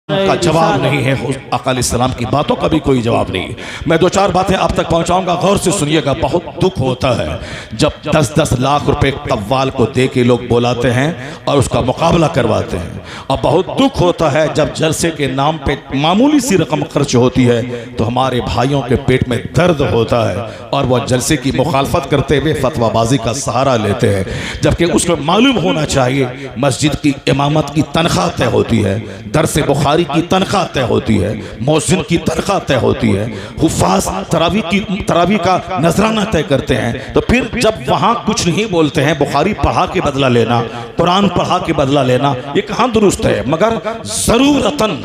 का जवाब नहीं है, आका अलैहिस्सलाम की बातों का भी कोई जवाब नहीं है। मैं दो चार बातें आप तक पहुंचाऊंगा, गौर से सुनिएगा। बहुत दुख होता है जब 10-10 लाख रुपए कव्वाल को दे के लोग बुलाते हैं और उसका मुकाबला करवाते हैं, और बहुत दुख होता है जब जलसे के नाम पे मामूली सी रकम खर्च होती है तो हमारे भाइयों के पेट में दर्द होता है और वह जलसे की मुखालफत करते हुए फतवाबाजी का सहारा लेते हैं, जबकि उसको मालूम होना चाहिए मस्जिद की इमामत की तनख्वाह तय होती है, दरस बुखारी की तनख्वाह तय होती है, मौज़िन की तनख्वाह तय होती है, हुफ़ाज़ तरावी का नजराना तय करते हैं। तो फिर जब वहाँ कुछ नहीं बोलते हैं, बुखारी पढ़ा के बदला लेना, कुरान पढ़ा के बदला लेना, ये कहाँ दुरुस्त है। मगर ज़रूरतन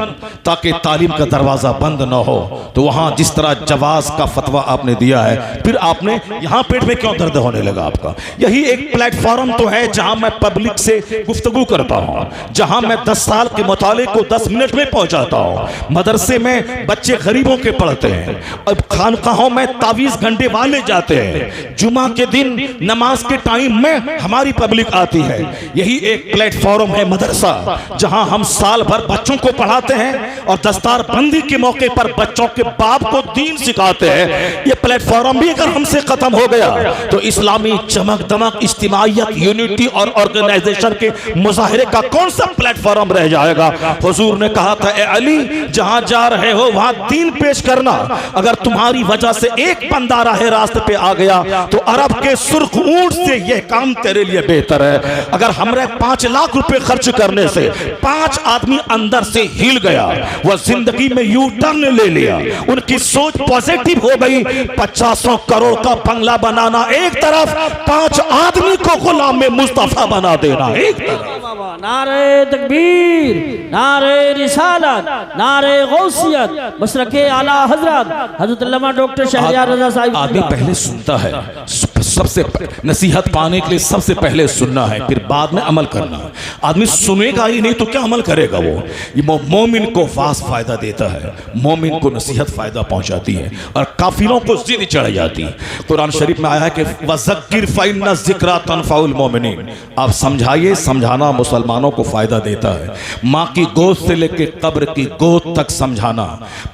ताकि तालीम का दरवाज़ा बंद न हो, तो वहाँ जिस तरह जवाज़ का फतवा आपने दिया है, फिर आपने यहाँ पेट में क्यों दर्द होने लगा आपका। यही एक प्लेटफॉर्म तो है जहाँ मैं पब्लिक से गुफ्तगू करता हूँ, जहाँ मैं 10 साल के मुताले को 10 मिनट में पहुंचाता हूं। मदरसे में बच्चे गरीबों के पढ़ते हैं, अब खानकाहों में तावीज़ घंटे वाले जाते हैं, जुमा के दिन नमाज के टाइम में हमारी पब्लिक आती है। यही एक प्लेटफॉर्म है मदरसा, जहां हम साल भर बच्चों को पढ़ाते हैं और दस्तार बंदी के मौके पर बच्चों के बाप को दीन सिखाते हैं। ये प्लेटफॉर्म भी अगर हमसे खत्म हो गया तो इस्लामी चमक दमक, इज्तिमाइयत, यूनिटी और ऑर्गेनाइजेशन के मुजाहिरे का कौन सा प्लेटफॉर्म रह जाएगा। हुजूर ने कहा था, ए अली, जहां जा रहे हो वहां दीन पेश करना। अगर तुम्हारी वजह से एक बंदा राह रास्ते पे आ गया तो अरब के सुर्ख ऊंट से यह काम तेरे लिए बेहतर है। अगर हमरे 5 लाख रुपए खर्च करने से 5 आदमी अंदर से हिल गया, वह जिंदगी में यू टर्न ले लिया, उनकी सोच पॉजिटिव हो गई, 50 करोड़ का बंगला बनाना एक तरफ, 5 आदमी को गुलाम में मुस्तफा बना देना एक तरफ। नारे तकबीर, नारे रिसालत, नारे गौसियत, मशरके आला हजरत हजरत अल्लामा डॉक्टर शहरयार रजा साहिब। आदमी पहले सुनता है, सबसे नसीहत पाने के लिए सबसे पहले सुनना है, फिर बाद में अमल करना है। आदमी सुनेगा ही नहीं तो क्या अमल करेगा वो। ये मोमिन को फास फायदा देता है, मोमिन को नसीहत फायदा पहुंचाती है और काफिरों को जिद चढ़ जाती है। कुरान शरीफ में आया है कि वज़क्किर फ़इन्न ज़िक्रा तनफ़उल मोमिनीन। आप समझाइए, समझाना मुसलमानों को फायदा देता है। माँ की गोद से लेके कब्र की गोद तक समझाना,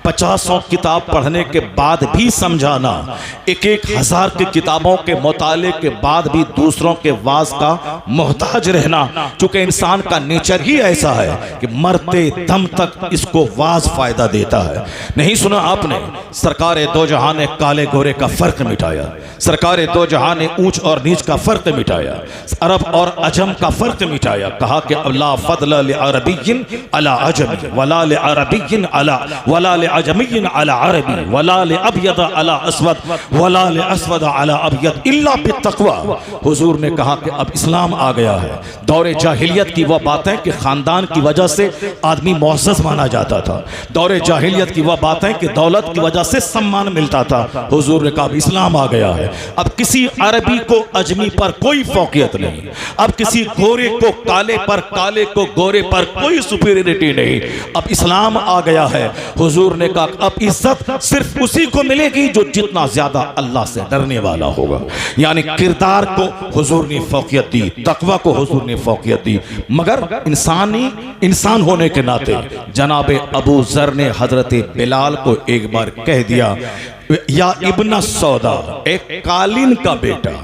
50 किताब पढ़ने के बाद भी समझाना, 1-1 हज़ार की किताबों के मुताले के बाद भी दूसरों के वाज का मोहताज रहना, चूंकि इंसान का नेचर ही ऐसा है कि मरते दम तक इसको वाज फायदा देता है। नहीं सुना आपने, सरकार दो जहां ने काले गोरे का फर्क मिटाया, सरकार दो जहां ने ऊंच और नीच का फर्क मिटाया, अरब और अजम का फर्क मिटाया। कहा कि अल्लाह फदल लिअरबिय्यिन अला अजमी वला लिअरबिय्यिन अला वला लिअजमिय्यिन अला अरबी वला लिअबयद अला अस्वद वला लिअस्वद अला अबयद इल्ला बित्तक़वा। हुजूर ने कहा कि अब इस्लाम आ गया है। दौरे जाहिलियत की वह बातें कि खानदान की वजह से आदमी मुअज़्ज़ज़ माना जाता था, दौरे जाहिलियत की वह बातें कि दौलत की वजह से सम्मान मिलता था। हुजूर ने कहा इस्लाम आ गया है, अब किसी अरबी को अजमी पर कोई फौकियत नहीं, अब किसी गोरे को काले पर, काले को गोरे पर कोई सुपीरियरिटी नहीं, अब इस्लाम आ गया है। हुजूर ने कहा अब इज्जत सिर्फ उसी को मिलेगी जो जितना ज्यादा अल्लाह से डरने वाला होगा। यानी किरदार को हुजूर ने फौकियत दी, तकवा को हुजूर ने फौकियत दी। मगर इंसान होने के नाते जनाबे अबू ज़र ने हजरत बिलाल को एक बार कह दिया, या इब्न सौदा, एक कालीन का बेटा,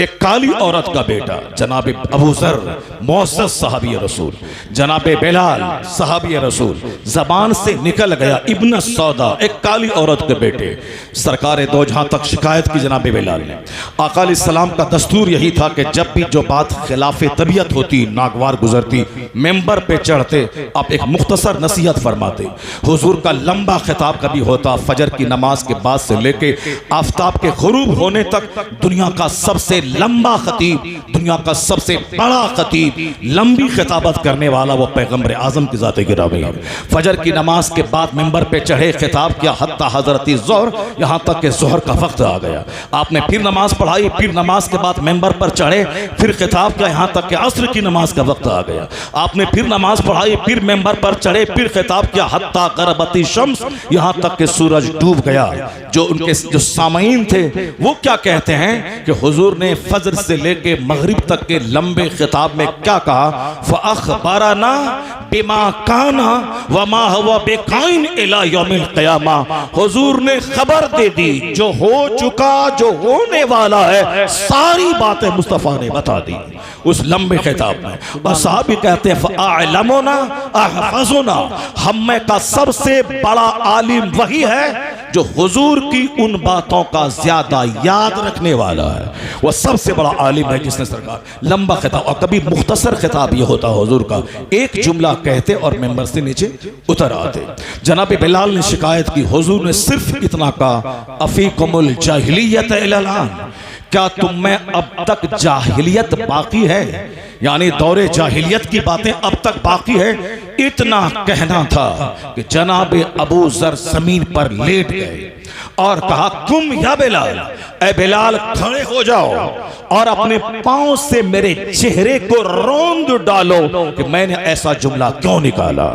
एक काली औरत का बेटा, जनाबे अबू ज़र मुअज़्ज़ज़ सहाबी रसूल, जनाबे बिलाल सहाबी रसूल, जबान से निकल गया इब्न सौदा, एक काली औरत के बेटे। सरकार दो जहां तक शिकायत की जनाबे बिलाल ने। आका अलैहिस्सलाम का दस्तूर यही था कि जब भी जो बात खिलाफ तबीयत होती, नागवार गुजरती, मेंबर पे चढ़ते, आप एक मुख्तसर नसीहत फरमाते। हुजूर का लंबा खिताब कभी होता, फजर की नमाज के बाद से लेके आफ्ताब के गुरूब होने तक दुनिया का सबसे लंबा खतीब, दुनिया का सबसे बड़ा खतीब, लंबी खिताबत करने वाला वो पैगंबर आजम की ज़ात गिरामी है। फजर की नमाज के बाद मिंबर पे चढ़े, खिताब किया हत्ता हजरत ज़ोहर, यहाँ तक कि ज़ोहर का वक्त आ गया। आपने फिर नमाज पढ़ाई, फिर नमाज के बाद मिंबर पर चढ़े, फिर खिताब किया यहाँ तक कि असर की नमाज का वक्त आ गया। आपने फिर नमाज पढ़ाई, फिर मिंबर पर चढ़े, फिर खिताब किया हत्ता ग़रबती शम्स, यहाँ तक कि सूरज डूब गया। जो उनके जो सामईन थे वो क्या कहते हैं कि हुजूर ने ने फजर से लेके मगरिब तक के लंबे खिताब में क्या कहा? फ़अख़बरना बिमा काना वमा हुवा बिकाइन इला यौमिल क़ियामा। हुजूर ने खबर दे दी जो हो चुका, जो होने वाला है, सारी बातें मुस्तफ़ा ने बता दी उस लंबे खिताब में। और साहबी कहते हैं फ़अअलमुना अहफ़ज़ुना, हम में का सबसे बड़ा आलिम वही है जो हुजूर की उन बातों का ज्यादा याद रखने वाला है। वह सबसे बड़ा आलिम है जिसने सरकार लंबा खिताब, और कभी मुख्तसर खिताब यह होता हुजूर का, एक जुमला कहते और मेंबर से नीचे उतर आते। जनाब बिलाल ने शिकायत की, हुजूर ने सिर्फ इतना कहा अफीकुमुल जाहिलियत इलल आन, क्या तुम में अब तक जाहिलियत बाकी है, यानी दौरे जाहिलियत की बातें अब तक बाकी है। इतना कहना था कि जनाब अबू जर जमीन पर लेट गए और कहा तुम या बिलाल, ए बिलाल खड़े हो जाओ और अपने पांव से मेरे चेहरे को रौंद डालो कि मैंने ऐसा जुमला क्यों निकाला।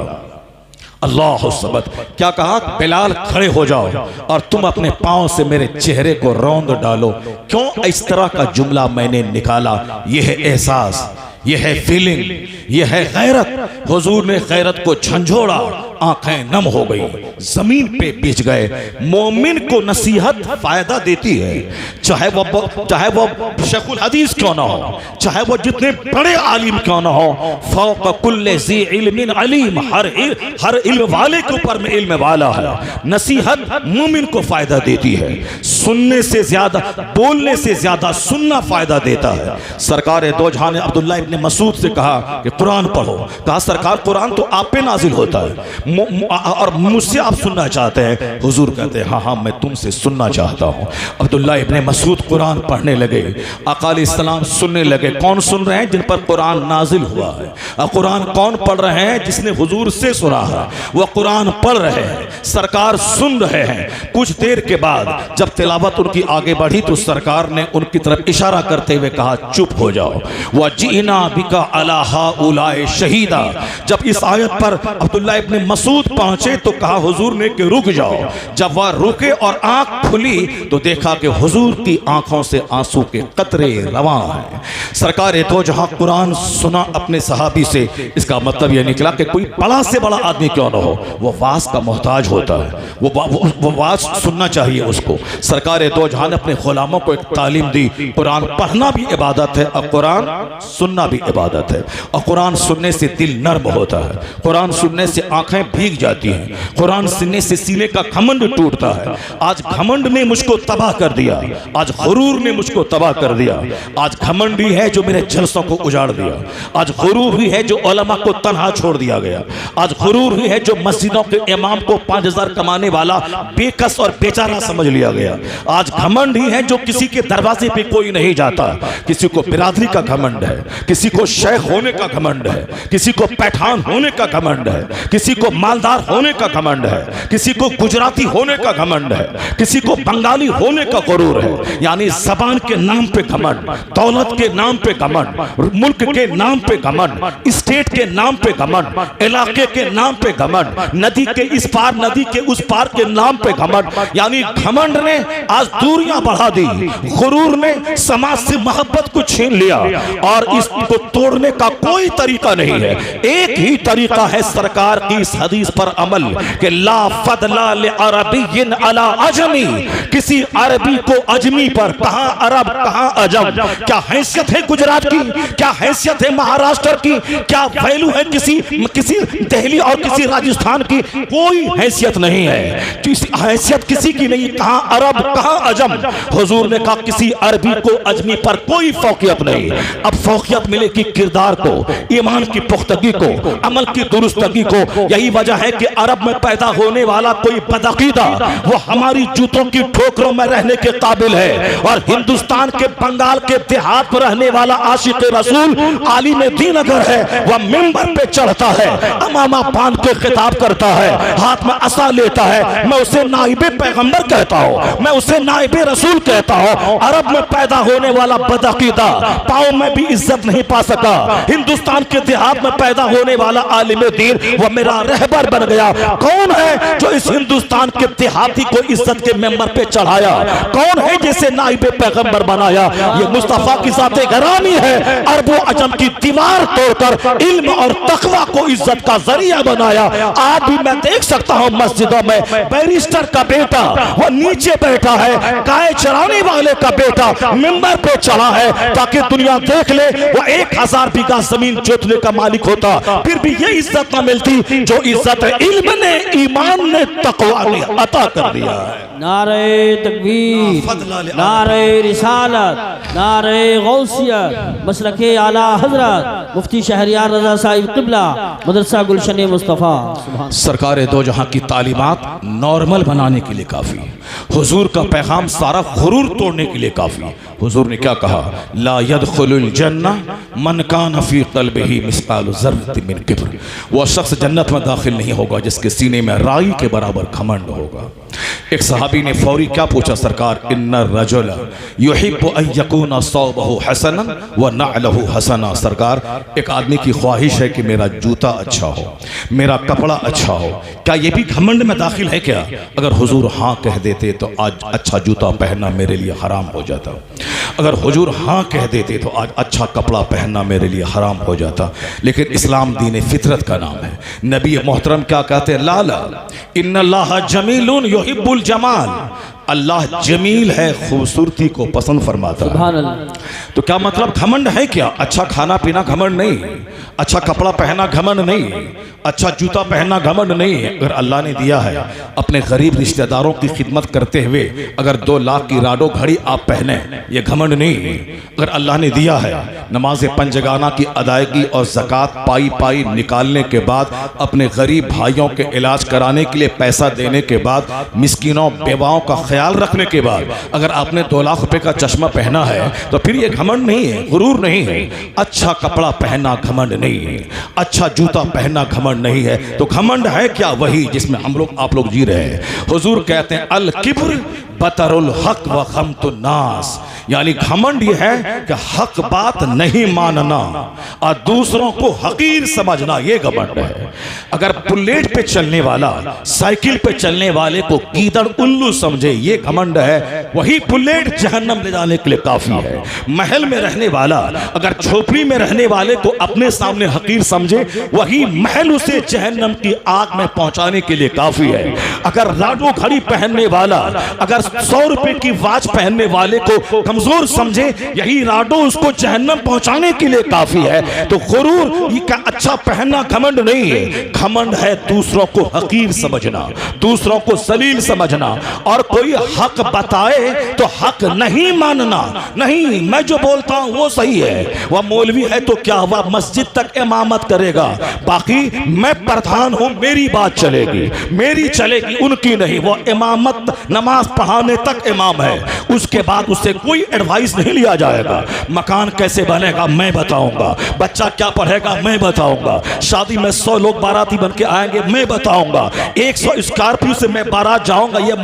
अल्लाह सबद, क्या कहा? बिलाल खड़े हो जाओ और तुम अपने पांव से मेरे चेहरे को रौंद डालो, क्यों इस तरह का जुमला मैंने निकाला। यह है एहसास, यह है फीलिंग, यह है गैरत। हुजूर ने गैरत को झंझोड़ा, आंखें नम हो गई, जमीन पे बिछ गए। मोमिन को नसीहत फायदा देती है, चाहे वो शेखुल हदीस क्यों ना हो, चाहे वो जितने बड़े आलिम क्यों ना हो। फौक कुल्ले ज़ी इल्मिन अलीम, हर इल्म वाले के ऊपर में इल्म वाला है। नसीहत मोमिन को फायदा देती है, सुनने से ज्यादा, बोलने से ज्यादा सुनना फायदा देता है। सरकार दो जहां ने अब्दुल्ला इब्न मसूद से कहा कि कुरान पढ़ो। कहा सरकार कुरान तो आप पे नाजिल होता है और मुझसे आप सुनना चाहते हैं। हुजूर कहते हैं हाँ हाँ मैं तुमसे सुनना चाहता हूँ। अब्दुल्ला इब्न मसूद कुरान पढ़ने लगे, आका अलैहिस्सलाम सुनने लगे। कौन सुन रहे हैं? जिन पर कुरान नाजिल हुआ है। और कुरान कौन पढ़ रहे हैं? जिसने हुजूर से सुना है वह कुरान पढ़ रहे हैं, सरकार सुन रहे हैं। कुछ देर के बाद जब तिलावत उनकी आगे बढ़ी तो सरकार ने उनकी तरफ इशारा करते हुए कहा चुप हो जाओ। वह जीना बिका अला हाउलाए शहीदा। जब इस आयत पर अब्दुल्ला इब्न मसूद पहुंचे तो कहा हुजूर ने कि रुक जाओ। जब वह रुके और आंख खुली तो देखा कि हुजूर की आंखों से आंसू के कतरे रवां हैं। सरकार तो जहां कुरान सुना अपने सहाबी से, इसका मतलब यह निकला कि कोई बड़ा से बड़ा आदमी क्यों ना हो वो वास का मोहताज होता है, वो वास सुनना चाहिए उसको। सरकार तो जहां ने अपने गुलामों को एक तालीम दी, कुरान पढ़ना भी इबादत है और कुरान सुनना भी इबादत है। और कुरान सुनने से दिल नर्म होता है, कुरान सुनने से आंखें भीग जाती हैं, कुरान सुनने से सीने का घमंड टूटता है। आज घमंड ने मुझको तबाह कर दिया, आज गुरूर ने मुझको तबाह कर दिया। आज घमंड ही है जो मेरे जलसों को उजाड़ दिया, आज गुरूर ही है जो उलमा को तन्हा छोड़ दिया गया, आज गुरूर ही है जो मस्जिदों के इमाम को 5000 कमाने वाला बेकस और बेचारा समझ लिया गया। आज घमंड ही है जो किसी के दरवाजे पे कोई नहीं जाता। किसी को बिरादरी का घमंड है, किसी को शेख होने का घमंड है, किसी को पैठान होने का घमंड है, किसी को मालदार होने का घमंड है, किसी को गुजराती होने का घमंड है, किसी को बंगाली होने का गुरूर है। यानी जबान के नाम पे घमंड, दौलत के नाम पे घमंड, मुल्क के नाम पे घमंड, स्टेट के नाम पे घमंड, इलाके के नाम पे घमंड, नदी के इस पार नदी के उस पार के नाम पे घमंड। यानी घमंड ने आज दूरियां बढ़ा दी, गुरूर ने समाज से मोहब्बत को छीन लिया और इसको तोड़ने का कोई तरीका नहीं है। एक ही तरीका है सरकार की इस हदीस पर अमल कि ला फदला ले अरबिय्यिन अला अजमी। किसी अरबी को अजमी पर, कहां अरब कहां अजम, क्या हैसियत है गुजरात की, क्या हैसियत है महाराष्ट्र की, क्या वैल्यू है किसी दिल्ली और किसी राजस्थान की? कोई हैसियत नहीं है, हैसियत किसी की नहीं। कहां अरब कहां अजम। हुजूर ने कहा किसी अरबी को अजमी पर कोई फौकियत नहीं। अब फौकियत मिलेगी किरदार को, ईमान की पुख्तगी को, अमल की दुरुस्तगी को। यही वजह है कि अरब में पैदा होने वाला कोई बदअकीदा वो हमारी जूतों की ठोकरों में रहने के काबिल है, और हिंदुस्तान के बंगाल के देहात में रहने वाला आशिक रसूल आलिम दीन अगर है वह मिंबर पे चढ़ता है, अमामा बांध के खिताब करता है, हाथ में असा लेता है, मैं उसे नाइबे पैगंबर कहता हूँ, मैं उसे नाइबे रसूल कहता हूँ। अरब में पैदा होने वाला बदअकीदा पाँव में भी इज्जत नहीं पा सका। हिंदुस्तान के देहात में पैदा होने वाला आलिम दीन वह मेरा मेंबर बन गया। कौन है जो इस हिंदुस्तान के देहाती को इज्जत के मेंबर पे चढ़ाया? कौन है जिसे नाइबे पैगंबर बनाया? ये मुस्तफा की ज़ाते गरामी है। अरबों अजम की दीवार तोड़कर इल्म और तकवा को इज्जत का जरिया बनाया। आज भी मैं देख सकता हूं मस्जिदों में बैरिस्टर का बेटा वो नीचे बैठा है, गाय चराने वाले का बेटा मिंबर पे चढ़ा है ताकि दुनिया देख ले वो 1000 बीघा जमीन जोतने का मालिक होता, फिर भी ये इज्जत ना मिलती जो इज्जत इल्म ने, ईमान ने, तकवा ने अता कर दिया है। नारे तकबीर, नारे रिसालत, नारे गौसियत, मसलके आला हजरत मुफ्ती शहरियार रजा साहिब क़िबला मदरसा गुलशन मुस्तफ़ा। सरकार दो जहां की तालीमात नॉर्मल बनाने के लिए काफ़ी, हुजूर का पैगाम सारा गुरूर तोड़ने के लिए काफ़ी। हुजूर ने क्या कहा? ला यदखुलुल जन्ना मन कान फी क़ल्बिही मिस्क़ालु ज़र्रतिन मिन किब्र। वह शख्स जन्नत में दाखिल नहीं होगा जिसके सीने में राई के बराबर घमंड होगा। एक सहाबी ने फौरी क्या पूछा? सरकार, इन्ना रजुल युहिब्बु अन यकूना सौबहु हसनन व नअलहु हसना। सरकार, एक आदमी की ख्वाहिश है कि मेरा जूता अच्छा हो, मेरा कपड़ा अच्छा हो, क्या ये भी घमंड में दाखिल है क्या? अगर हुजूर हाँ कह देते तो आज अच्छा जूता पहनना मेरे लिए हराम हो जाता। अगर हुजूर हाँ कह देते तो आज अच्छा कपड़ा पहनना मेरे लिए हराम हो जाता। लेकिन इस्लाम दीन फितरत का नाम है। नबी मोहतरम क्या कहते हैं? लाला इन्नल्लाह जमीलुन युहिब्बुल जमाल। अल्लाह जमील है, खूबसूरती को पसंद फरमाता है। तो क्या मतलब घमंड है क्या? अच्छा खाना पीना घमंड नहीं, अच्छा कपड़ा पहना घमंड नहीं, अच्छा जूता पहनना घमंड नहीं। अगर अल्लाह ने दिया है अपने गरीब रिश्तेदारों की खिदमत करते हुए अगर 2 लाख की राडो घड़ी आप पहने, ये घमंड नहीं। अगर अल्लाह ने दिया है नमाज पंजगाना की अदायगी और ज़कात पाई पाई निकालने के बाद अपने गरीब भाइयों के इलाज कराने के लिए पैसा देने के बाद मिस्किनों बेवाओं का ख्याल रखने के बाद अगर आपने 2 लाख रुपए का चश्मा पहना है तो फिर ये घमंड नहीं है, गुरूर नहीं है। अच्छा कपड़ा पहनना घमंड नहीं है, अच्छा जूता पहनना घमंड नहीं है। तो घमंड है क्या? वही जिसमें हम लोग आप लोग जी रहे हैं। हुजूर कहते हैं अल किब्र बतरुल हक व खमतुन नास, यानी घमंड ये है कि हक बात नहीं मानना और दूसरों को हकीर समझना, ये घमंड है। अगर बुलेट पे चलने वाला साइकिल पे चलने वाले को गीदड़ उल्लू समझे, ये घमंड है। वही बुलेट जहन्नम ले जाने के लिए काफी है। महल में रहने वाला अगर झोपड़ी में रहने वाले को अपने सामने हकीर समझे, वही महल उसे जहन्नम की आग में पहुंचाने के लिए काफी है। अगर राडो घड़ी पहनने वाला अगर 100 रुपए की वॉच पहनने वाले को कमजोर समझे, यही राडो उसको जहन्नम पहुंचाने के लिए काफी है। तो गुरूर ये का अच्छा पहनना घमंड नहीं है। घमंड है दूसरों को हकीर समझना, दूसरों को जलील समझना, और कोई हक बताए तो हक नहीं मानना। नहीं, मैं जो बोलता हूं वो सही है, वह मौलवी है तो क्या हुआ, मस्जिद तक इमामत करेगा, बाकी मैं प्रधान हूं, मेरी बात चलेगी, मेरी चलेगी, उनकी नहीं। वो इमामत नमाज पढ़ाने तक इमाम है, उसके बाद उससे कोई एडवाइस नहीं लिया जाएगा। मकान कैसे बनेगा मैं बताऊंगा, बच्चा क्या पढ़ेगा मैं बताऊंगा, शादी में 100 लोग बाराती बन के आएंगे मैं बताऊंगा, 100 स्कॉर्पियो से मैं बारात जाऊंगा, ये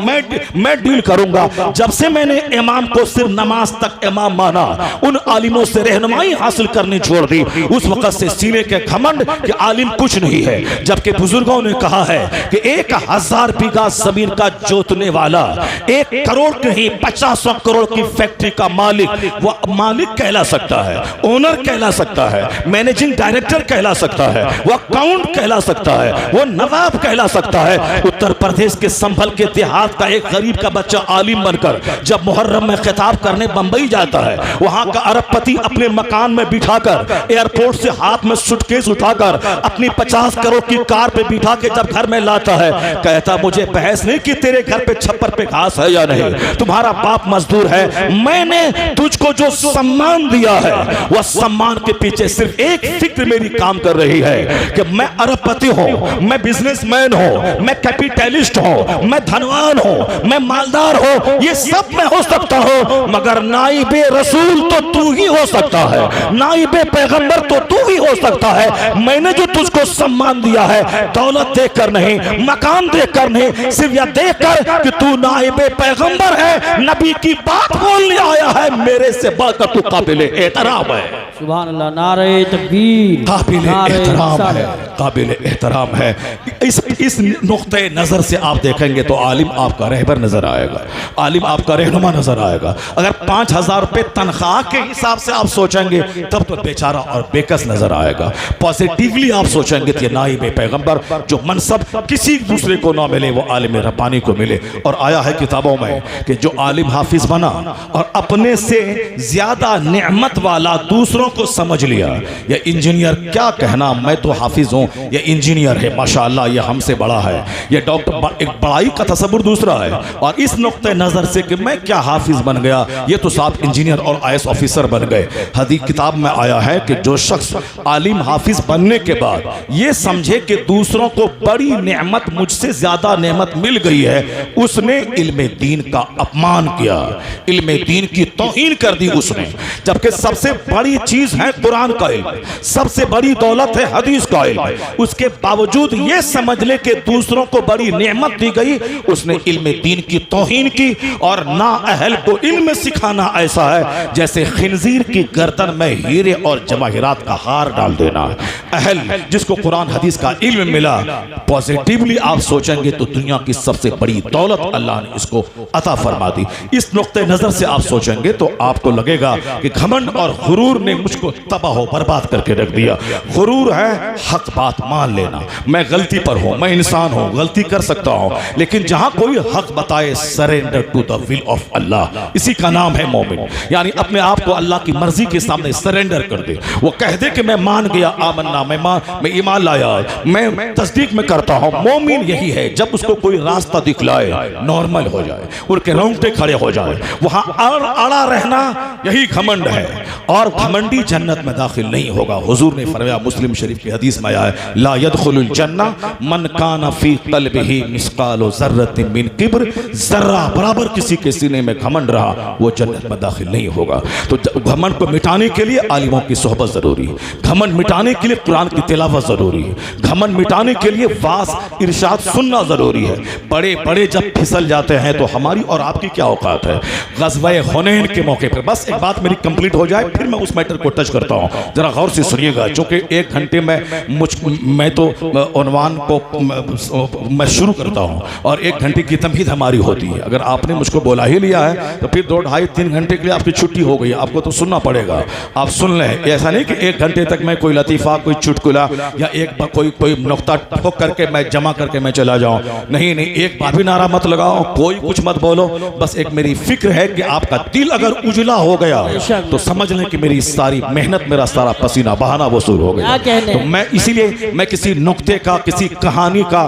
मैं डील करूंगा। जब से मैंने इमाम को सिर्फ नमाज तक इमाम माना, उन आलिमों से रहनुमाई हासिल करनी छोड़ दी, उस वक्त से सीने के घमंड कि आलिम कुछ नहीं है। जबकि बुजुर्गों ने कहा है कि 1000 बीघा जमीन का जोतने वाला 1 करोड़ नहीं 50 करोड़ की फैक्ट्री का मालिक, वो मालिक कहला सकता है, ओनर कहला सकता है, मैनेजिंग डायरेक्टर कहला सकता है, वो अकाउंट कहला सकता है, वो नवाब कहला सकता है। उत्तर प्रदेश के संभल के देहात का एक गरीब का बच्चा आलिम बनकर जब मुहर्रम में खिताब करने बंबई जाता है, वहां का अरबपति अपने मकान में बिठाकर एयरपोर्ट से हाथ में सूटकेस उठाकर अपनी 50 करोड़ की कार पे बिठा के जब घर में लाता है, कहता मुझे बहस नहीं कि तेरे घर पे छप्पर पे घास है या नहीं, तुम्हारा बाप मजदूर है, मैंने तुझको जो सम्मान दिया है वह सम्मान के पीछे सिर्फ एक फिक्र मेरी काम कर रही है कि मैं अरबपति हूं, मैं बिजनेसमैन हूं, मैं कैपिटलिस्ट हूं, मैं धनवान हूं, मैं मालदार हूं, ये सब मैं हो सकता हूं, मगर नाइबे रसूल तो तू ही हो सकता है, नाइबे पैगंबर तो तू ही हो सकता है। मैंने जो तुझको सम्मान दिया है दौलत देखकर नहीं, मकान देखकर नहीं, सिर्फ यह देखकर कि तू नाइबे पैगंबर है, नबी की बात बोलने आया है, मेरे से बढ़कर तू काबिल एहतराम है। सुभान अल्लाह। नारे तकबीर, काबिल नारे एहतराम है, रिसालत। काबिल एहतराम है। इस नुक्ते नज़र से आप देखेंगे तो आलिम आपका रहबर नजर आएगा, आलिम आपका रहनुमा नजर आएगा। अगर 5,000 रुपये तनख्वाह के हिसाब से आप सोचेंगे तब तो बेचारा और बेकस नजर आएगा। पॉजिटिवली आप सोचेंगे तो नाइब पैगंबर जो मनसब किसी दूसरे को ना मिले वो आलिम रब्बानी को मिले। और आया है किताबों में कि जो आलिम हाफिज बना और अपने से ज्यादा नेमत वाला दूसरों को समझ लिया, या इंजीनियर क्या कहना, मैं तो हाफिज हूँ, ये इंजीनियर है माशाअल्लाह, ये हमसे बड़ा है, ये डॉक्टर, एक बड़ाई का तसव्वुर दूसरा है। और इस नुक्ते नजर से कि मैं क्या हाफिज बन गया, ये तो साहब इंजीनियर और IAS ऑफिसर बन गए। हदीस किताब में आया है कि जो शख्स आलिम हाफिज बनने के बाद ये समझे कि दूसरों को बड़ी नेमत, मुझसे ज्यादा नेमत मिल गई है, उसने इल्मे दीन का अपमान किया, इल्मे दीन की तौहीन कर दी उसने। जबकि सबसे बड़ी चीज है कुरान का इल्म, सबसे बड़ी दौलत है हदीस का इल्म, उसके बावजूद ये समझ ले कि दूसरों को बड़ी नेमत दी गई, उसने इल्मे दीन की तौहीन की। और ना अहल को इल्म सिखाना ऐसा है जैसे खिंजीर की गर्दन में हीरे और जवाहिरात का हार डाल देना। अहल जिसको कुरान हदीस का इल्म मिला, पॉजिटिवली आप सोचेंगे तो दुनिया की सबसे बड़ी दौलत अल्लाह ने इसको अता फरमा दी। इस नुक्ते नजर से आप सोचेंगे तो आपको लगेगा कि घमंड और गुरूर ने मुझको तबाह बर्बाद करके रख दिया। गुरूर है हक बात मान लेना, मैं गलती पर हूं, मैं इंसान हूं, गलती कर सकता हूं, लेकिन जहां कोई हक बताए surrender to the will of Allah, इसी का नाम है मोमिन। यानी अपने आप को अल्लाह की मर्जी के सामने सरेंडर कर दे। वो कह दे कि मैं मान गया, आमन्ना, मैं ईमान लाया, मैं तस्दीक में करता हूं। मोमिन यही है जब उसको कोई रास्ता दिखलाए, नॉर्मल हो जाए, उनके रोंगटे खड़े हो जाए, वहां अड़ा रहना यही घमंड है। और घमंडी जन्नत में दाखिल नहीं होगा। हुजूर ने फरमाया, मुस्लिम शरीफ की हदीस में आया है, ला यदखुलुल जन्ना मन काना फी क़ल्बिही मिस्क़ालु ज़र्रतिन मिन किब्र, जर्रा बराबर किसी के सीने में घमंड रहा वो जन्नत में दाखिल नहीं होगा। तो घमंड को मिटाने के लिए आलिमों की सोहबत जरूरी है, घमंड मिटाने के लिए कुरान की तिलावत जरूरी है, घमंड मिटाने के लिए वास इरशाद सुनना जरूरी है। बड़े बड़े जब फिसल जाते हैं तो हमारी और आपकी क्या औकात है। ग़ज़वा हुनैन के मौके पर, बस एक बात मेरी कंप्लीट हो जाए फिर मैं उस मैटर को टच करता हूँ, जरा गौर से सुनिएगा, चूंकि 1 घंटे में मैं तो उन्वान को मैं शुरू करता हूँ और 1 घंटे की तमहीद हमारी होती है। अगर आपने मुझको बोला ही लिया है तो फिर 2, 2.5, 3 घंटे के लिए आपकी छुट्टी हो गई, आपको तो सुनना पड़ेगा। आप सुन लें, ऐसा नहीं कि 1 घंटे तक मैं कोई लतीफ़ा, कोई चुटकुला या कोई नुक्ता ठोक करके मैं जमा करके मैं चला जाऊँ। नहीं, एक बार भी नारा मत लगाओ, कोई कुछ मत बोलो, बस एक मेरी फिक्र है कि आपका दिल अगर उजला हो गया तो समझ लें कि मेरी सारी मेहनत, मेरा सारा पसीना बहाना वसूल हो गया। तो मैं इसीलिए मैं किसी नुक्ते का, किसी कहानी का,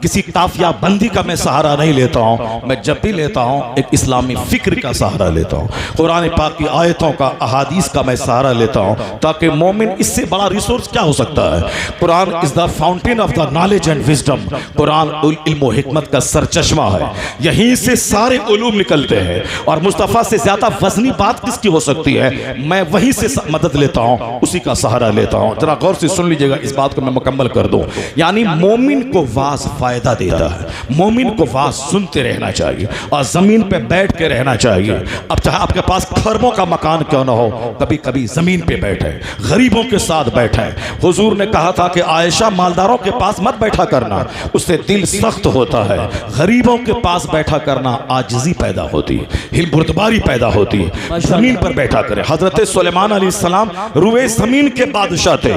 किसी काफिया बंदी का मैं सहारा नहीं लेता हूँ। मैं जब भी लेता हूँ एक इस्लामी फिक्र का सहारा लेता हूँ, कुरान पाक की आयतों का, अहादीस का मैं सहारा लेता हूँ, ताकि मोमिन, इससे बड़ा रिसोर्स क्या हो सकता है। Quran is the fountain of the knowledge and wisdom, Quran इल्म हिकमत का सरचश्मा है, यहीं से सारे उलूम निकलते हैं। और मुस्तफ़ा से ज्यादा वजनी बात किसकी हो सकती है, मैं वहीं से मदद लेता हूँ, उसी का सहारा लेता हूँ। जरा गौर से सुन लीजिएगा, इस बात को मैं मुकम्मल कर दूं। यानी मोमिन को वाज फायदा देता है, मोमिन को वाज सुनते रहना चाहिए और जमीन पे बैठ के रहना चाहिए। अब चाहे आपके पास खरबों का मकान क्यों ना हो, कभी कभी जमीन पे बैठे, गरीबों के साथ बैठे। हुजूर ने कहा था कि आयशा, मालदारों के पास मत बैठा करना, उससे दिल सख्त होता है। गरीबों के पास बैठा करना आजिज़ी पैदा होती है, हिलबुर्दबारी पैदा होती है। जमीन पर बैठा करे। हजरत सुलेमान अलैहिस्सलाम रुए जमीन के बादशाह थे,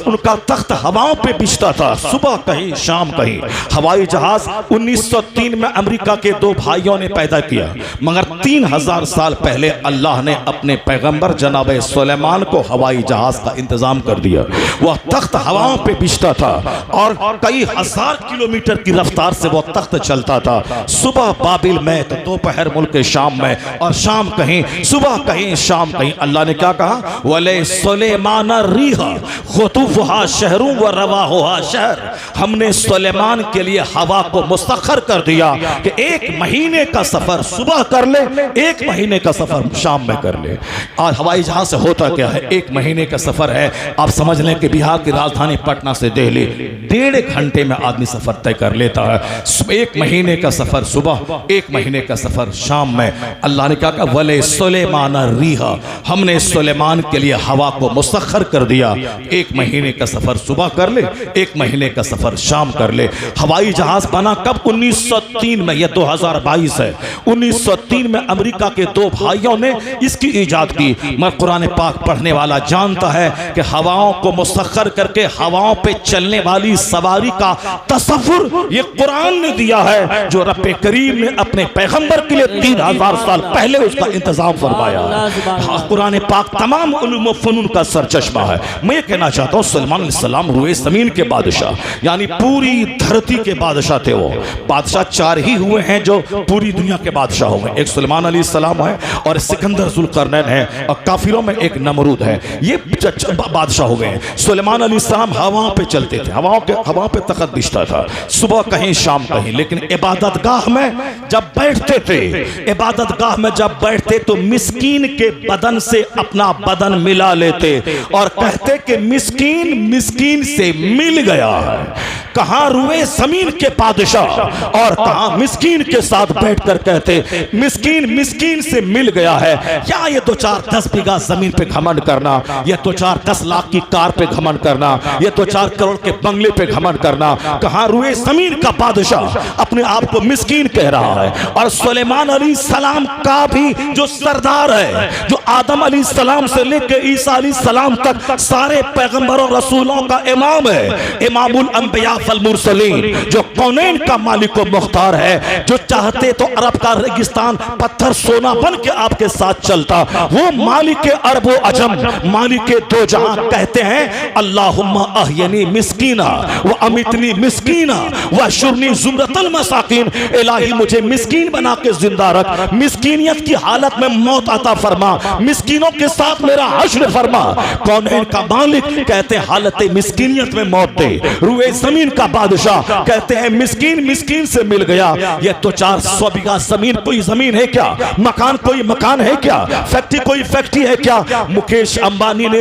उनका तख्त हवाओं पे बिछता था, सुबह कहीं शाम कहीं। हवाई जहाज 1903 में अमेरिका के 2 भाइयों ने पैदा किया, मगर 3000 साल पहले अल्लाह ने अपने पैगंबर जनाब सुलेमान को हवाई जहाज का इंतजाम कर दिया। वह तख्त हवाओं पे बिछता था और कई हजार किलोमीटर की रफ्तार से वह तख्त चलता था। सुबह बाबिल में तो दोपहर मुल्क शाम में, और शाम कहीं, सुबह कहीं, शाम कहीं। अल्लाह ने क्या कहा, वले सुलेमान रीहा खुतुफहा शहरुं व रवाहुहा शहर, हमने सुलेमान के लिए हवा को मुसख्खर कर दिया कि 1 महीने का सफर सुबह कर ले, 1 महीने का सफर शाम में कर ले। आज हवाई जहाज से होता क्या है, 1 महीने का सफर है। आप समझ लें कि बिहार की राजधानी पटना से दिल्ली 1.5 घंटे में आदमी सफर तय कर लेता है। 1 महीने का सफर सुबह सुबह, 1 महीने का सफर शाम में। अल्लाह ने कहा वले सुलेमान रीहा, हमने सुलेमान के लिए हवा को मुसख्खर कर दिया। 1 महीने का सफर सुबह कर ले, 1 महीने का सफर शाम कर ले। हवाई जहाज बना कब? 1903 में। यह 2022 है। 1903 में अमेरिका के 2 भाइयों ने इसकी इजाद की। मगर कुरान पाक पढ़ने वाला जानता है कि हवाओं को मुसख्खर करके हवाओं पे चलने वाली सवारी का तसव्वुर ये कुरान ने दिया है, जो रब करीम ने अपने पैगंबर के लिए 3000 साल पहले उसका इंतजाम फरमाया। हाँ, कुरान पाक तमाम उलूम व फनून का सरचश्मा है। मैं ये कहना चाहता हूँ सुलेमान अलैहिस्सलाम रुए ज़मीन के बादशाह, यानी पूरी धरती के बादशाह थे। वो बादशाह 4 ही हुए हैं जो पूरी दुनिया के बादशाह हो गए। एक सुलेमान अलैहिस्सलाम है, और सिकंदर ज़ुल्करनैन है, और काफिरों में एक नमरूद है। ये बादशाह हो गए। सुलेमान अलैहिस्सलाम हवा पे चलते थे, हवा पे तख्त बिछता था, सुबह कहीं शाम कहीं। लेकिन इबादतगाह में जब बैठते थे, इबादतगाह में जब बैठते तो मिस्कीन के बदन से अपना बदन मिला लेते और कहते कि मिस्कीन मिस्कीन से मिल गया है। कहां रुए ज़मीन के बादशाह और कहां मिस्कीन के साथ बैठकर कहते मिस्कीन मिस्कीन से मिल गया है। या ये 2-4-10 बीघा जमीन पे घमंड करना, ये 2-4-10 लाख की कार पे घमंड करना, ये 2-4 करोड़ के बंगले पे घमंड करना। कहां रुए ज़मीन का बादशाह अपने आप को मिस्कीन कह रहा है। और सुलेमान अलैहिस्सलाम का भी जो सरदार है, जो आदम अलैहिस्सलाम से लेकर ईसा अलैहिस्सलाम तक सारे पैगंबरों रसूलों का इमाम है, इमामुल अंबिया वल मुरसलीन, जो कौनैन का मालिक व मुख्तार है, जो चाहते तो अरब का रेगिस्तान पत्थर सोना बन के आपके साथ चलता। वो मालिक अरब व अजम, मालिक दो जहां कहते हैं अल्लाहुम्मा अहयनी मिस्कीना व अमितनी मिस्कीना व शुरनी जुमरतल मसाकीन। इलाही मुझे मिस्कीन बना के जिंदा रख, मिस्कीनियत की हालत में मौत अता फरमा, मिस्कीनों के साथ मेरा हश्र फरमा। कौनैन का मालिक कहते हैं हालत मिस्कीनियत में मौत दे। रुए ज़मीन का बादशाह कहते हैं मिस्कीन मिस्कीन से मिल गया। ये तो 400 बीघा जमीन कोई जमीन है क्या? मकान कोई मकान है क्या? फैक्ट्री कोई फैक्ट्री है क्या? मुकेश अंबानी ने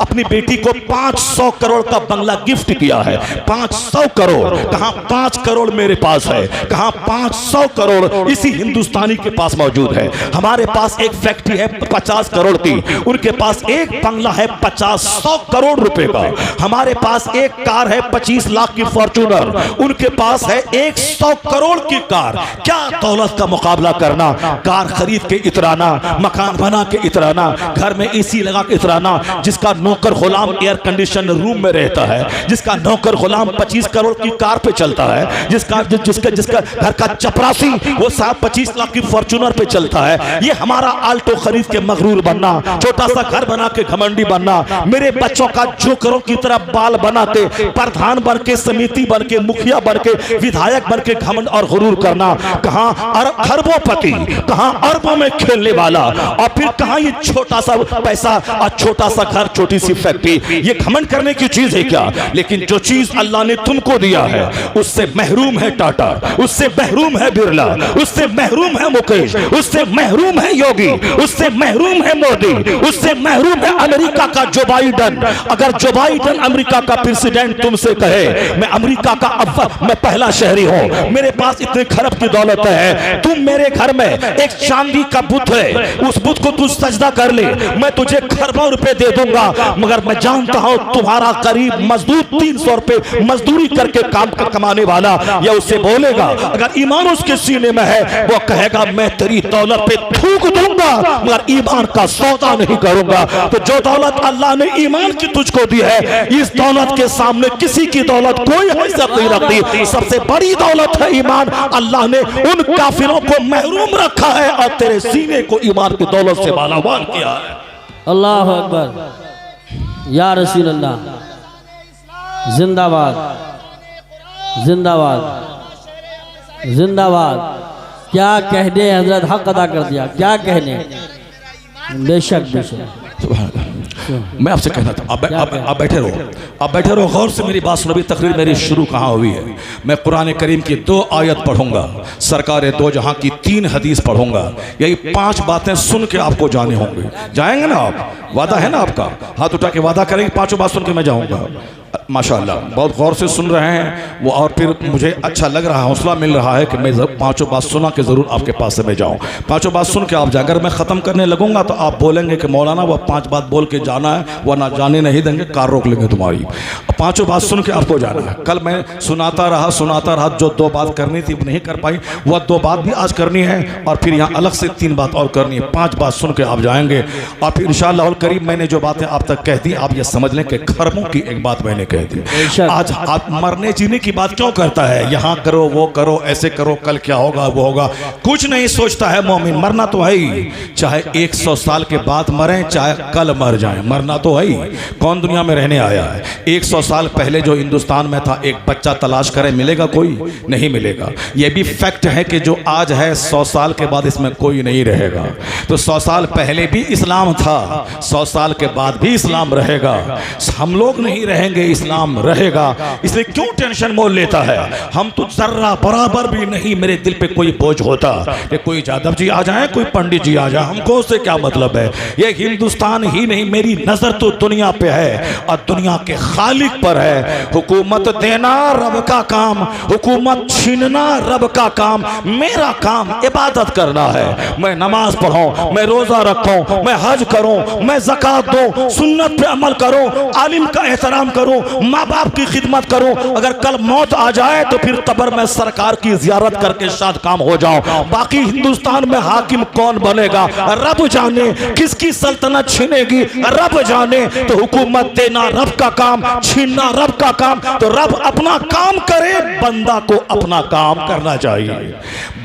अपनी बेटी को 500 करोड़ का बंगला गिफ्ट किया है। 500 करोड़ कहां? 5 करोड़ मेरे पास है, कहां 500 करोड़ इसी हिंदुस्तानी के पास मौजूद है। हमारे पास एक फैक्ट्री है 50 करोड़ की, उनके पास एक बंगला है 50-100 करोड़ रुपए का। हमारे पास एक कार है 25 लाख की फॉर्च्यूनर, उनके पास है 100 करोड़ की कार। क्या दौलत का मुकाबला करना? कार खरीद के इतराना, मकान बना के इतराना, घर में एसी लगा के इतराना, जिसका नौकर गुलाम एयर कंडीशन रूम में रहता है, जिसका नौकर गुलाम 25 करोड़ की कार पे चलता है, जिसका घर का चपरासी वो 25 लाख की फॉर्च्यूनर पे चलता है। ये हमारा आल्टो खरीद के मगरूर बनना, छोटा सा घर बना के घमंडी बनना, मेरे बच्चों का जोकरों की तरह बाल बना के प्रधान बन के, समिति बन के, मुखिया बन के, विधायक बन के घमंड और गुरूर करना। कहां खरबोपति, कहां अरबों में खेलने वाला, और फिर कहां ये छोटा सा पैसा और छोटा सा घर, छोटी सी फैक्ट्री। ये घमंड करने की चीज है क्या? लेकिन जो चीज अल्लाह ने तुमको दिया है उससे महरूम है टाटा, उससे महरूम है बिरला, उससे महरूम है मुकेश, उससे महरूम है योगी, उससे महरूम है मोदी, उससे महरूम है अमेरिका का जो बाइडन। अगर जो बाइडन अमेरिका का प्रेसिडेंट तुमसे कहे मैं अमेरिका का अव्वल, मैं पहला शहरी हूं, मेरे पास इतने खरब की दौलत है, तुम मेरे घर में एक चांदी का बुत है, उस बुत को तू सजदा कर ले, मैं तुझे खरबों रुपए दे दूंगा। मगर मैं जानता हूं तुम्हारा गरीब मजदूर 300 रुपए मजदूरी करके काम कमाने वाला, या उससे बोलेगा अगर ईमान उसके सीने में है वो कहेगा मैं तेरी दौलत पे थूक दूंगा मगर ईमान का सौदा नहीं करूंगा। तो जो दौलत अल्लाह ने ईमान की तुझको दी है, इस दौलत के सामने किसी की दौलत कोई हैसियत नहीं रखती। सबसे बड़ी दौलत है ईमान। अल्लाह ने उन काफिरों को महरूम रखा है और तेरे सीने को ईमान की दौलत से मालामाल किया है। अल्लाह अकबर, या रसूल अल्लाह, जिंदाबाद जिंदाबाद जिंदाबाद। क्या कहने हजरत, हक अदा कर दिया, क्या कहने। बेशक बेशक। मैं आपसे कहना था आप बैठे रहो, आप बैठे रहो, गौर से मेरी बात सुनो। अभी तकरीर मेरी शुरू कहाँ हुई है। मैं कुरान करीम की 2 आयत पढ़ूंगा, सरकार दो जहां की 3 हदीस पढ़ूंगा। यही 5 बातें सुन के आपको जाने होंगे। जाएंगे ना आप? वादा है ना आपका? हाथ उठा के वादा करेंगे 5 बात सुन के मैं जाऊंगा। माशाअल्लाह बहुत गौर से सुन रहे हैं वो, और फिर मुझे अच्छा लग रहा है, हौसला मिल रहा है कि मैं पांचों बात सुना के ज़रूर आपके पास से मैं जाऊँ। पांचों बात सुन के आप जाए, अगर मैं ख़त्म करने लगूंगा तो आप बोलेंगे कि मौलाना वो 5 बात बोल के जाना है, वरना जाने नहीं देंगे, कार रोक लेंगे तुम्हारी। पांचों बात सुन के आपको जाना है। कल मैं सुनाता रहा, जो 2 बात करनी थी नहीं कर पाई, वह 2 बात भी आज करनी है, और फिर यहाँ अलग से 3 बात और करनी है। 5 बात सुन के आप जाएंगे, और फिर इंशाअल्लाह करीब मैंने जो बातें आप तक कह दी, आप ये समझ लें कि खरबों की एक बात मैंने कह दी। आज आप मरने जीने की बात क्यों करता है, यहाँ करो वो करो ऐसे करो, कल क्या होगा वो होगा, कुछ नहीं सोचता है मोमिन। मरना तो है ही, चाहे 100 साल के बाद मरें, चाहे कल मर जाएं, मरना तो है ही। कौन दुनिया में रहने आया है? 100 साल पहले जो हिंदुस्तान में था, एक बच्चा तलाश करे मिलेगा? कोई नहीं मिलेगा। ये भी फैक्ट है कि जो आज है 100 साल के बाद इसमें कोई नहीं रहेगा। तो 100 साल पहले भी इस्लाम था, 100 साल के बाद भी इस्लाम रहेगा। हम लोग नहीं रहेंगे, इस्लाम रहेगा। इसलिए क्यों टेंशन मोल लेता है? हम तो जर्रा बराबर भी नहीं मेरे दिल पे कोई बोझ होता कि कोई यादव जी आ जाए, कोई पंडित जी आ जाए, हमको उससे क्या मतलब है। ये हिंदुस्तान ही नहीं, मेरी नजर तो दुनिया पे है और दुनिया के खालिक पर है। हुकूमत देना रब का काम, हुकूमत छीनना रब का काम। मेरा काम इबादत करना है। मैं नमाज पढ़ूं, मैं रोजा रखूं, मैं हज करूं, मैं ज़कात दूं, सुन्नत पे अमल करूं, आलिम का एहतराम करूं, माँ बाप की खिदमत करूं। अगर कल मौत आ जाए तो फिर कब्र में सरकार की जियारत करके शाद काम हो जाऊं। बाकी हिंदुस्तान में हाकिम कौन बनेगा रब जाने, किसकी सल्तनत छीनेगी रब जाने। तो हुकूमत देना रब का काम, छीनना रब का काम। तो रब अपना काम करे, बंदा को अपना काम करना चाहिए।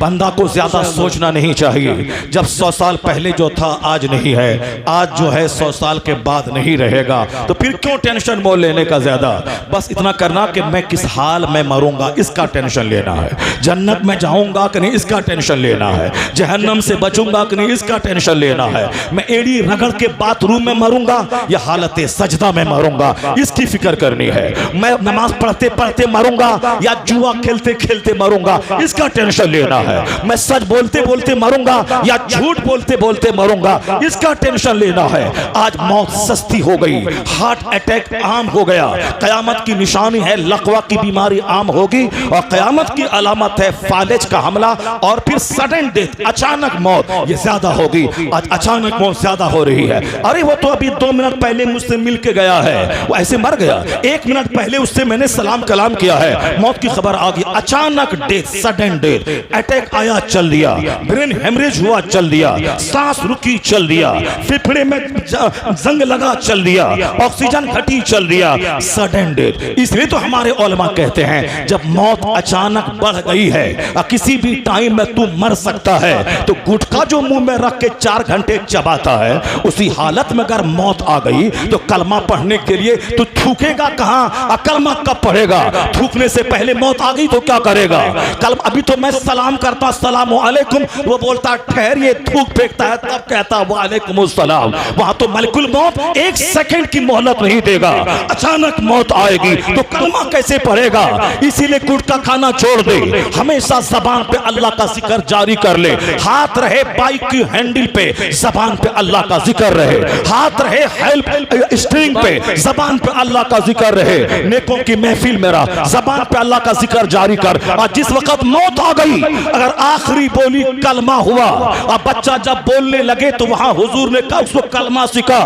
बंदा को ज्यादा सोचना नहीं चाहिए। जब 100 साल पहले जो था आज नहीं है, आज जो है 100 साल के बाद नहीं रहेगा, तो फिर क्यों टेंशन मोल लेने का ज्यादा। बस इतना करना कि मैं किस हाल में मरूंगा इसका टेंशन लेना है, जन्नत में जाऊंगा कि नहीं इसका टेंशन लेना है, जहन्नम से बचूंगा कि नहीं इसका टेंशन लेना है, मैं एड़ी रगड़ के बाथरूम में मरूंगा या हालत सजदा में मरूंगा इसकी फिक्र करनी है। मैं नमाज पढ़ते पढ़ते मरूंगा या जुआ खेलते खेलते मरूंगा इसका टेंशन लेना है। मैं सच बोलते बोलते मरूंगा या झूठ बोलते बोलते मरूंगा इसका टेंशन लेना है। आज मौत सस्ती हो गई, हार्ट अटैक आम हो गया। कयामत की निशानी है लकवा की बीमारी आम होगी, और कयामत की अलामत है फालिज का हमला, और फिर सडन डेथ, अचानक मौत ये ज्यादा होगी। आज अचानक मौत ज्यादा हो रही है। अरे वो तो अभी 2 मिनट पहले मुझसे मिल के गया है, वो ऐसे मर गया। 1 मिनट पहले उससे मैंने सलाम कलाम किया है, मौत की खबर आ गई। अचानक डेथ, सडन डेथ, अटैक आया चल दिया, ब्रेन हेमरेज हुआ चल दिया, सांस रुकी चल दिया, फेफड़े में जंग लगा चल दिया, ऑक्सीजन घटी चल दिया, सडन डेथ। इसलिए तो हमारे उलमा कहते हैं जब मौत अचानक बढ़ गई है और किसी भी टाइम में तू मर सकता है, तो गुटखा जो मुंह में रख के 4 घंटे चबाता है, उसी हालत में अगर मौत आ गई तो कलमा पढ़ने के लिए तू थूकेगा कहां और कलमा कब पढ़ेगा? थूकने से पहले मौत आ गई तो क्या करेगा? कल अभी तो मैं सलाम करता अस्सलामु अलैकुम, वो बोलता ठहरिए, थूक फेंकता है, तब कहता वालेकुम अस्सलाम। वहां तो मलकुल मौत 1 सेकंड की मोहलत नहीं देगा। अचानक मौत आएगी तो कलमा कैसे पढ़ेगा? इसीलिए गुटखा खाना छोड़ दे, हमेशा जबान पे अल्लाह का जिक्र जारी कर ले। हाथ रहे बाइक की हैंडल पे, जबान पे अल्लाह का जिक्र रहे। हाथ रहे हेल्प स्ट्रिंग पे, जबान पे अल्लाह का जिक्र रहे। नेकों की महफिल मेरा, जबान पे अल्लाह का जिक्र जारी कर। और जिस वक्त मौत आ गई, अगर आखिरी बोली कलमा हुआ और बच्चा जब बोलने लगे तो वहां हुजूर ने कहा उसको कलमा सिखा।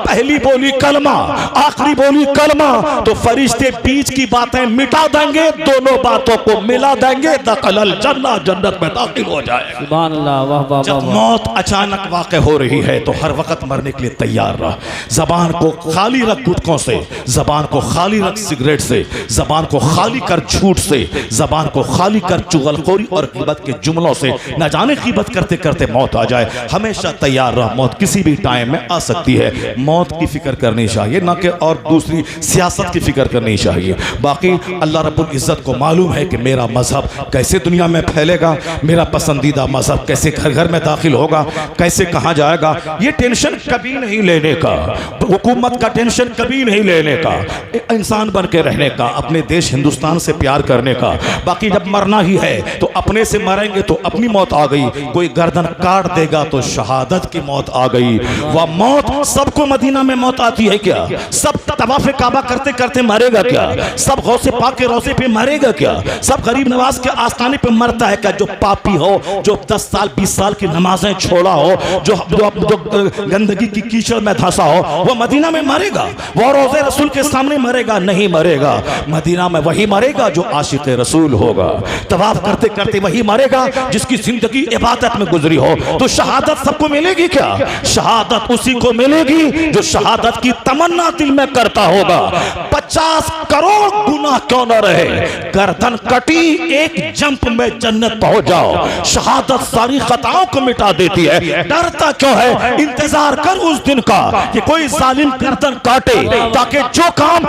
पहली बोली कलमा, आखिरी बोली कलमा, तो फरिश्ते बीच की बातें मिटा देंगे, दोनों बातों को मिला देंगे, दखलल जन्नह, जन्नत में दाखिल हो जाएगा। सुभान अल्लाह, वाह वाह। जब मौत अचानक वाक़ हो रही है तो हर वक्त मरने के लिए तैयार रह। जबान को खाली रख गुटखों से, जबान को खाली रख सिगरेट से, जबान को खाली कर झूठ से, जबान को खाली कर चुगलखोरी और ग़ीबत के जुमलों से। न जाने ग़ीबत करते करते मौत आ जाए, हमेशा तैयार रह। मौत किसी भी टाइम में आ सकती है। मौत की फिक्र करनी चाहिए, ना कि और दूसरी सियासत की फिक्र करनी चाहिए। बाकी अल्लाह रब्बुल इज़्ज़त को मालूम है कि मेरा मजहब कैसे दुनिया में फैलेगा, मेरा पसंदीदा मजहब कैसे घर घर में दाखिल होगा, कैसे कहाँ जाएगा, ये टेंशन कभी नहीं लेने का। हुकूमत का टेंशन कभी नहीं लेने का, इंसान बन के रहने का, अपने देश हिंदुस्तान से प्यार करने का। बाकी जब मरना ही है तो अपने से मरेंगे तो अपनी मौत आ गई, कोई गर्दन काट देगा तो शहादत की मौत आ गई। वह मौत, सबको मदीना में मौत आती है क्या? सब तवाफ़े काबा करते करते करते मरेगा क्या? सब गौसे पाक के रोज़े पे मरेगा क्या? सब गरीब नवाज के आस्थाने पे मरता है क्या? जो पापी हो, जो 10 साल 20 साल की नमाजें छोड़ा हो, जो गंदगी की कीचड़ में धंसा हो, वो मदीना में मरेगा? वो रोज़े रसूल के सामने मरेगा? नहीं मरेगा। मदीना में वही मरेगा जो आशिक रसूल होगा। तवाफ करते करते वही मरेगा जिसकी जिंदगी इबादत में गुजरी हो। तो शहादत सबको मिलेगी क्या? शहादत उसी को मिलेगी जो शहादत की तमन्ना दिल में करता होगा। 50 करोड़ गुनाह क्यों न रहे, गर्दन कटी एक जंप में जन्नत पहुंच जाओ। शहादत सारी खताओं को मिटा देती है। डरता क्यों है? इंतजार कर उस दिन का कि कोई जालिम गर्दन काटे, ताकि जो काम